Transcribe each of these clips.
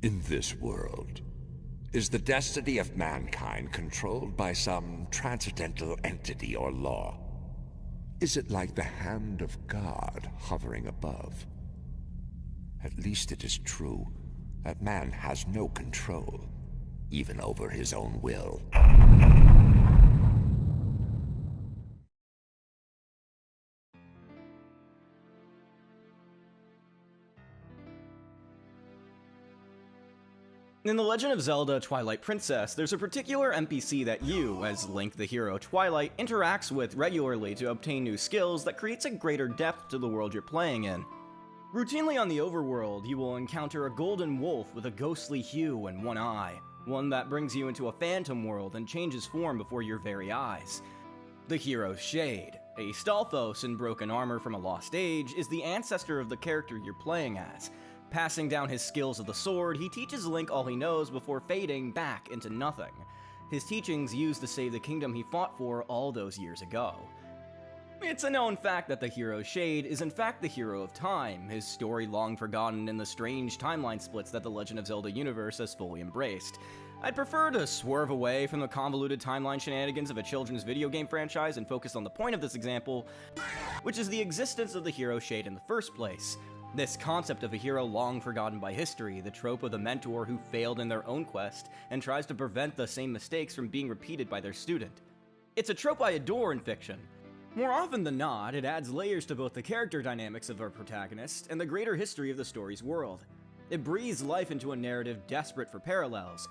In this world, is the destiny of mankind controlled by some transcendental entity or law? Is it like the hand of God hovering above? At least it is true that man has no control, even over his own will. In The Legend of Zelda Twilight Princess, there's a particular NPC that you, as Link the hero Twilight, interacts with regularly to obtain new skills that creates a greater depth to the world you're playing in. Routinely on the overworld, you will encounter a golden wolf with a ghostly hue and one eye, one that brings you into a phantom world and changes form before your very eyes. The hero's Shade, a Stalfos in broken armor from a lost age, is the ancestor of the character you're playing as. Passing down his skills of the sword, he teaches Link all he knows before fading back into nothing. His teachings used to save the kingdom he fought for all those years ago. It's a known fact that the hero Shade is in fact the hero of time, his story long forgotten in the strange timeline splits that the Legend of Zelda universe has fully embraced. I'd prefer to swerve away from the convoluted timeline shenanigans of a children's video game franchise and focus on the point of this example, which is the existence of the hero Shade in the first place. This concept of a hero long forgotten by history, the trope of the mentor who failed in their own quest and tries to prevent the same mistakes from being repeated by their student. It's a trope I adore in fiction. More often than not, it adds layers to both the character dynamics of our protagonist and the greater history of the story's world. It breathes life into a narrative desperate for parallels,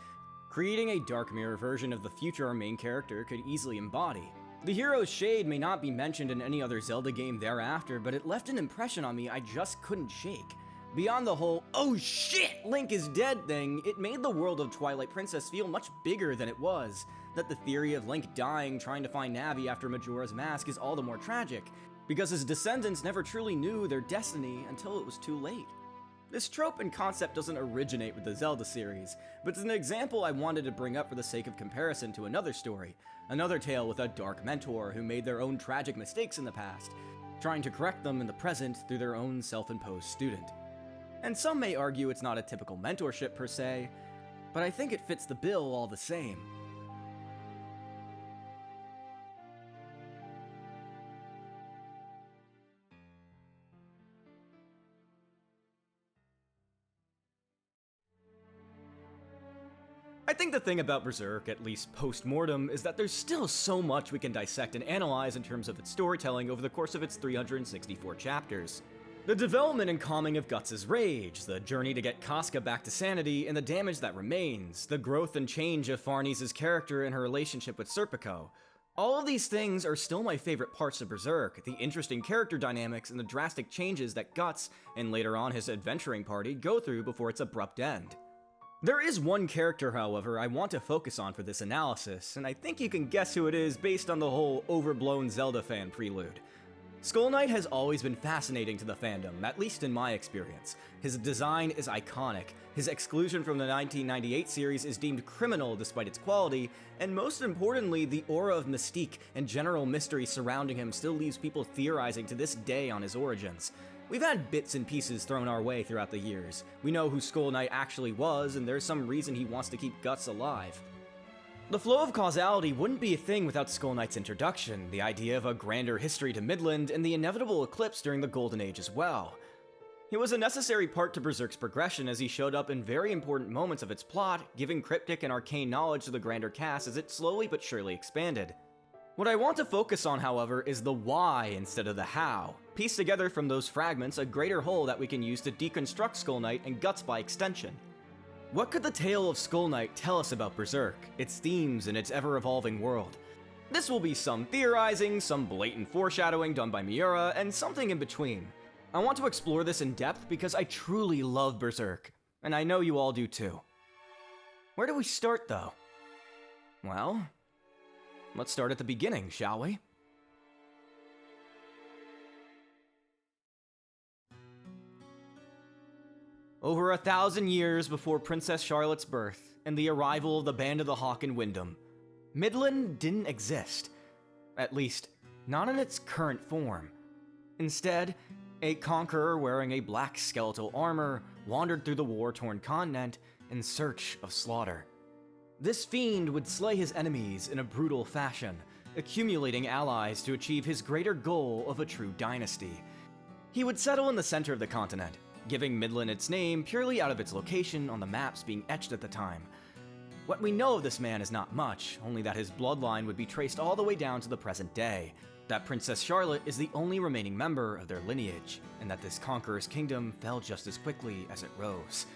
creating a dark mirror version of the future our main character could easily embody. The hero's Shade may not be mentioned in any other Zelda game thereafter, but it left an impression on me I just couldn't shake. Beyond the whole, oh shit, Link is dead thing, it made the world of Twilight Princess feel much bigger than it was. That the theory of Link dying trying to find Navi after Majora's Mask is all the more tragic, because his descendants never truly knew their destiny until it was too late. This trope and concept doesn't originate with the Zelda series, but it's an example I wanted to bring up for the sake of comparison to another story, another tale with a dark mentor who made their own tragic mistakes in the past, trying to correct them in the present through their own self-imposed student. And some may argue it's not a typical mentorship per se, but I think it fits the bill all the same. I think the thing about Berserk, at least post-mortem, is that there's still so much we can dissect and analyze in terms of its storytelling over the course of its 364 chapters. The development and calming of Guts' rage, the journey to get Casca back to sanity, and the damage that remains, the growth and change of Farnese's character and her relationship with Serpico. All of these things are still my favorite parts of Berserk, the interesting character dynamics and the drastic changes that Guts, and later on his adventuring party, go through before its abrupt end. There is one character, however, I want to focus on for this analysis, and I think you can guess who it is based on the whole overblown Zelda fan prelude. Skull Knight has always been fascinating to the fandom, at least in my experience. His design is iconic, his exclusion from the 1998 series is deemed criminal despite its quality, and most importantly, the aura of mystique and general mystery surrounding him still leaves people theorizing to this day on his origins. We've had bits and pieces thrown our way throughout the years. We know who Skull Knight actually was, and there's some reason he wants to keep Guts alive. The flow of causality wouldn't be a thing without Skull Knight's introduction, the idea of a grander history to Midland, and the inevitable eclipse during the Golden Age as well. He was a necessary part to Berserk's progression as he showed up in very important moments of its plot, giving cryptic and arcane knowledge to the grander cast as it slowly but surely expanded. What I want to focus on, however, is the why instead of the how. Piece together from those fragments a greater whole that we can use to deconstruct Skull Knight and Guts by extension. What could the tale of Skull Knight tell us about Berserk, its themes, and its ever-evolving world? This will be some theorizing, some blatant foreshadowing done by Miura, and something in between. I want to explore this in depth because I truly love Berserk, and I know you all do too. Where do we start, though? Well, let's start at the beginning, shall we? Over 1,000 years before Princess Charlotte's birth and the arrival of the Band of the Hawk in Wyndham, Midland didn't exist. At least, not in its current form. Instead, A conqueror wearing a black skeletal armor wandered through the war-torn continent in search of slaughter. This fiend would slay his enemies in a brutal fashion, accumulating allies to achieve his greater goal of a true dynasty. He would settle in the center of the continent, giving Midland its name purely out of its location on the maps being etched at the time. What we know of this man is not much, only that his bloodline would be traced all the way down to the present day, that Princess Charlotte is the only remaining member of their lineage, and that this conqueror's kingdom fell just as quickly as it rose.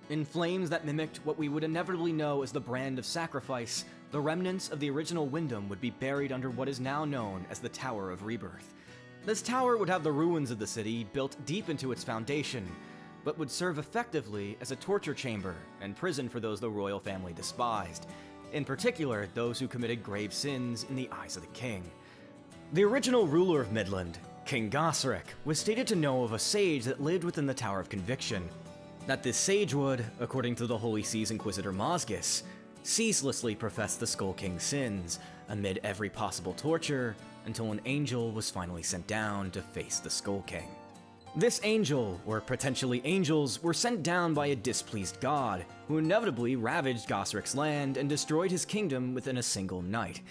In flames that mimicked what we would inevitably know as the brand of sacrifice, the remnants of the original Wyndham would be buried under what is now known as the Tower of Rebirth. This tower would have the ruins of the city built deep into its foundation, but would serve effectively as a torture chamber and prison for those the royal family despised, in particular those who committed grave sins in the eyes of the king. The original ruler of Midland, King Gaiseric, was stated to know of a sage that lived within the Tower of Conviction. That this sage would, according to the Holy See's Inquisitor Mosgus, ceaselessly profess the Skull King's sins amid every possible torture until an angel was finally sent down to face the Skull King. This angel, or potentially angels, were sent down by a displeased god, who inevitably ravaged Gaiseric's land and destroyed his kingdom within a single night.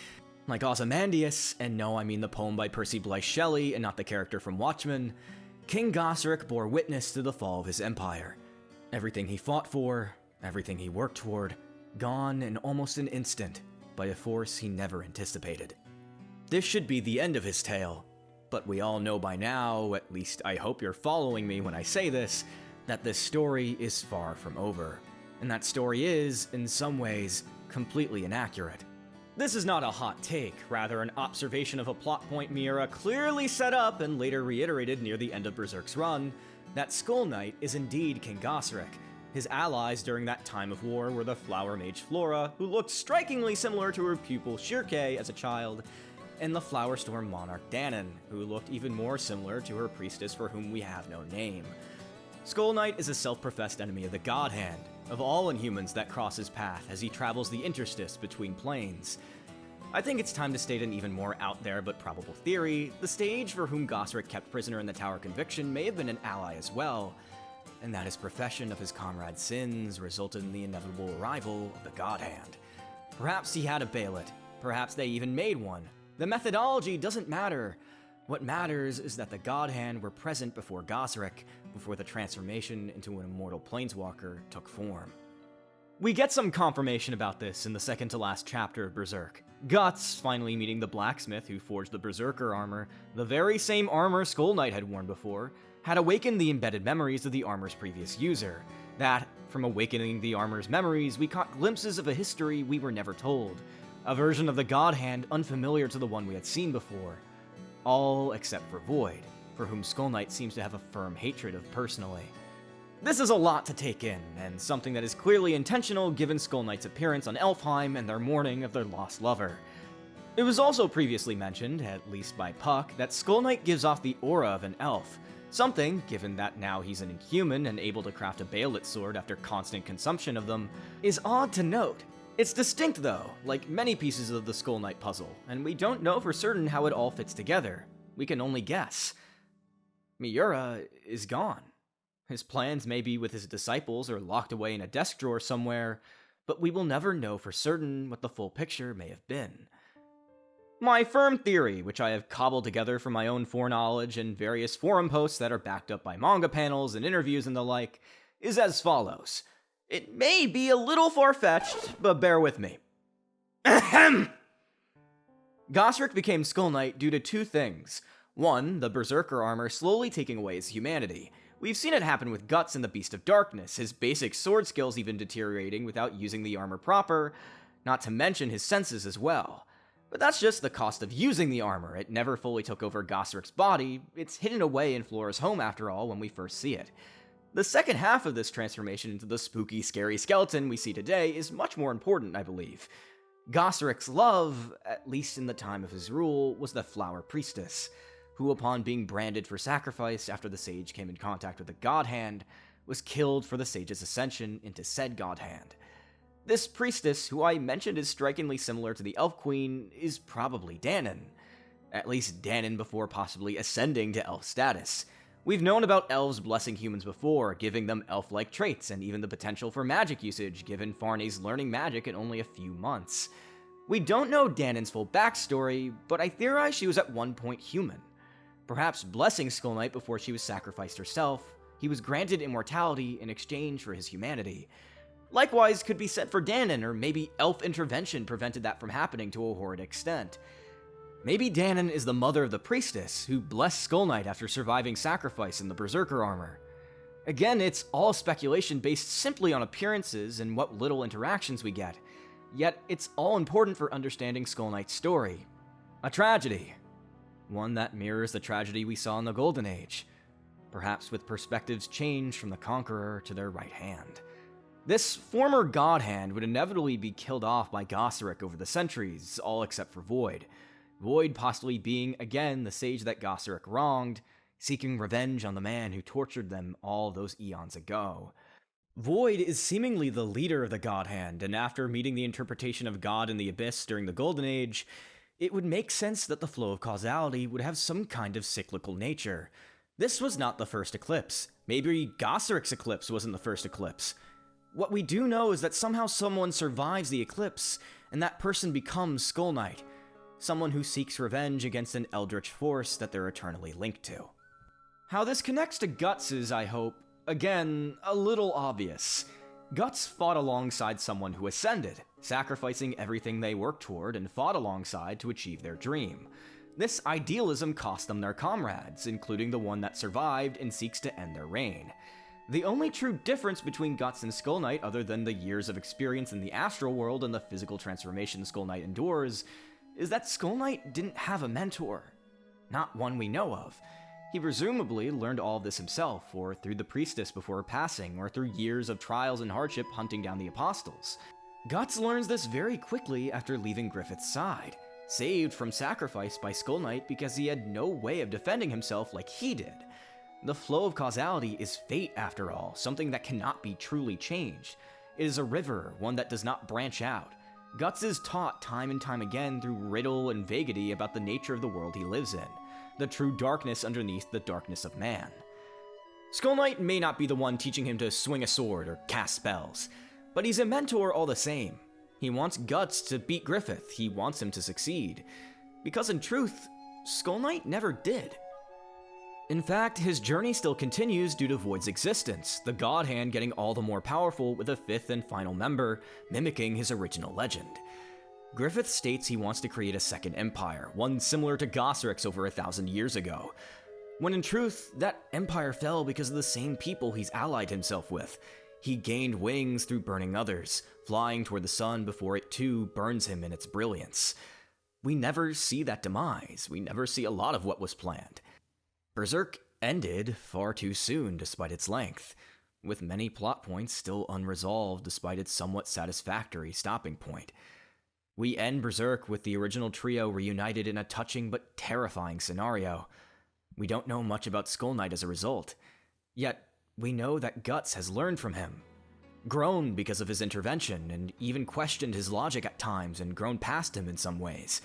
Like Ozymandias, and no, I mean the poem by Percy Bysshe Shelley and not the character from Watchmen, King Gaiseric bore witness to the fall of his empire. Everything he fought for, everything he worked toward, gone in almost an instant by a force he never anticipated. This should be the end of his tale, but we all know by now, at least I hope you're following me when I say this, that this story is far from over, and that story is, in some ways, completely inaccurate. This is not a hot take, rather an observation of a plot point Miura clearly set up and later reiterated near the end of Berserk's run, that Skull Knight is indeed King Gaiseric. His allies during that time of war were the flower mage Flora, who looked strikingly similar to her pupil Shirkei as a child, and the Flower Storm monarch Danon, who looked even more similar to her priestess for whom we have no name. Skull Knight is a self-professed enemy of the God Hand, of all Inhumans that cross his path as he travels the interstice between planes. I think it's time to state an even more out there but probable theory. The sage for whom Gaiseric kept prisoner in the Tower of Conviction may have been an ally as well, and that his profession of his comrade's sins resulted in the inevitable arrival of the God Hand. Perhaps he had a Bailet, perhaps they even made one. The methodology doesn't matter. What matters is that the God Hand were present before Gaiseric, before the transformation into an immortal planeswalker took form. We get some confirmation about this in the second to last chapter of Berserk. Guts, finally meeting the blacksmith who forged the Berserker armor, the very same armor Skull Knight had worn before, had awakened the embedded memories of the armor's previous user. That, from awakening the armor's memories, we caught glimpses of a history we were never told. A version of the God Hand unfamiliar to the one we had seen before. All except for Void, for whom Skull Knight seems to have a firm hatred of personally. This is a lot to take in, and something that is clearly intentional given Skull Knight's appearance on Elfheim and their mourning of their lost lover. It was also previously mentioned, at least by Puck, that Skull Knight gives off the aura of an elf. Something, given that now he's an Inhuman and able to craft a Bailet sword after constant consumption of them, is odd to note. It's distinct though, like many pieces of the Skull Knight puzzle, and we don't know for certain how it all fits together. We can only guess. Miura is gone. His plans may be with his disciples or locked away in a desk drawer somewhere, but we will never know for certain what the full picture may have been. My firm theory, which I have cobbled together from my own foreknowledge and various forum posts that are backed up by manga panels and interviews and the like, is as follows. It may be a little far-fetched, but bear with me. Ahem! Gaiseric became Skull Knight due to two things. One, the Berserker armor slowly taking away his humanity. We've seen it happen with Guts and the Beast of Darkness, his basic sword skills even deteriorating without using the armor proper, not to mention his senses as well. But that's just the cost of using the armor. It never fully took over Gaiseric's body. It's hidden away in Flora's home after all when we first see it. The second half of this transformation into the spooky, scary skeleton we see today is much more important, I believe. Gaiseric's love, at least in the time of his rule, was the Flower Priestess, who upon being branded for sacrifice after the sage came in contact with the God Hand, was killed for the sage's ascension into said God Hand. This priestess, who I mentioned is strikingly similar to the Elf Queen, is probably Danon. At least Danon before possibly ascending to elf status. We've known about elves blessing humans before, giving them elf-like traits, and even the potential for magic usage, given Farney's learning magic in only a few months. We don't know Danon's full backstory, but I theorize she was at one point human. Perhaps blessing Skull Knight before she was sacrificed herself, he was granted immortality in exchange for his humanity. Likewise could be said for Danon, or maybe elf intervention prevented that from happening to a horrid extent. Maybe Danon is the mother of the priestess who blessed Skull Knight after surviving sacrifice in the Berserker armor. Again, it's all speculation based simply on appearances and what little interactions we get, yet it's all important for understanding Skull Knight's story. A tragedy. One that mirrors the tragedy we saw in the Golden Age, perhaps with perspectives changed from the conqueror to their right hand. This former god hand would inevitably be killed off by Gaiseric over the centuries, all except for Void. Void possibly being, again, the sage that Gaiseric wronged, seeking revenge on the man who tortured them all those eons ago. Void is seemingly the leader of the God Hand, and after meeting the interpretation of God in the Abyss during the Golden Age, it would make sense that the flow of causality would have some kind of cyclical nature. This was not the first eclipse. Maybe Gaiseric's eclipse wasn't the first eclipse. What we do know is that somehow someone survives the eclipse, and that person becomes Skull Knight. Someone who seeks revenge against an eldritch force that they're eternally linked to. How this connects to Guts is, I hope, again, a little obvious. Guts fought alongside someone who ascended, sacrificing everything they worked toward and fought alongside to achieve their dream. This idealism cost them their comrades, including the one that survived and seeks to end their reign. The only true difference between Guts and Skull Knight, other than the years of experience in the astral world and the physical transformation Skull Knight endures, is that Skull Knight didn't have a mentor. Not one we know of. He presumably learned all of this himself, or through the priestess before passing, or through years of trials and hardship hunting down the apostles. Guts learns this very quickly after leaving Griffith's side, saved from sacrifice by Skull Knight because he had no way of defending himself like he did. The flow of causality is fate after all, something that cannot be truly changed. It is a river, one that does not branch out. Guts is taught time and time again through riddle and vagity about the nature of the world he lives in, the true darkness underneath the darkness of man. Skull Knight may not be the one teaching him to swing a sword or cast spells, but he's a mentor all the same. He wants Guts to beat Griffith, he wants him to succeed, because in truth, Skull Knight never did. In fact, his journey still continues due to Void's existence, the God Hand getting all the more powerful with a fifth and final member, mimicking his original legend. Griffith states he wants to create a second empire, one similar to Gaiseric's over 1,000 years ago, when in truth, that empire fell because of the same people he's allied himself with. He gained wings through burning others, flying toward the sun before it too burns him in its brilliance. We never see that demise, we never see a lot of what was planned. Berserk ended far too soon despite its length, with many plot points still unresolved despite its somewhat satisfactory stopping point. We end Berserk with the original trio reunited in a touching but terrifying scenario. We don't know much about Skull Knight as a result, yet we know that Guts has learned from him, grown because of his intervention, and even questioned his logic at times and grown past him in some ways.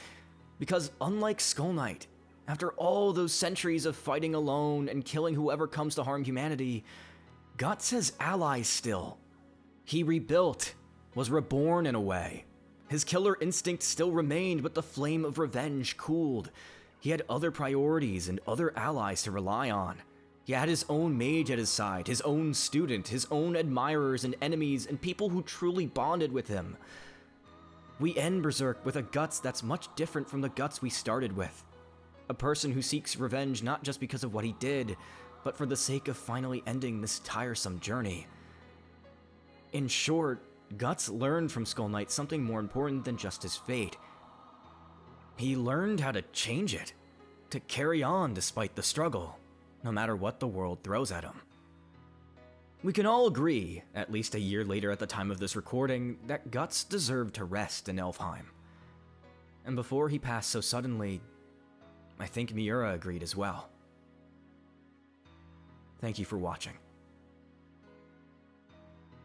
Because unlike Skull Knight, after all those centuries of fighting alone and killing whoever comes to harm humanity, Guts has allies still. He rebuilt, was reborn in a way. His killer instinct still remained, but the flame of revenge cooled. He had other priorities and other allies to rely on. He had his own mage at his side, his own student, his own admirers and enemies, and people who truly bonded with him. We end Berserk with a Guts that's much different from the Guts we started with. A person who seeks revenge not just because of what he did, but for the sake of finally ending this tiresome journey. In short, Guts learned from Skull Knight something more important than just his fate. He learned how to change it, to carry on despite the struggle, no matter what the world throws at him. We can all agree, at least a year later at the time of this recording, that Guts deserved to rest in Elfheim. And before he passed so suddenly, I think Miura agreed as well. Thank you for watching.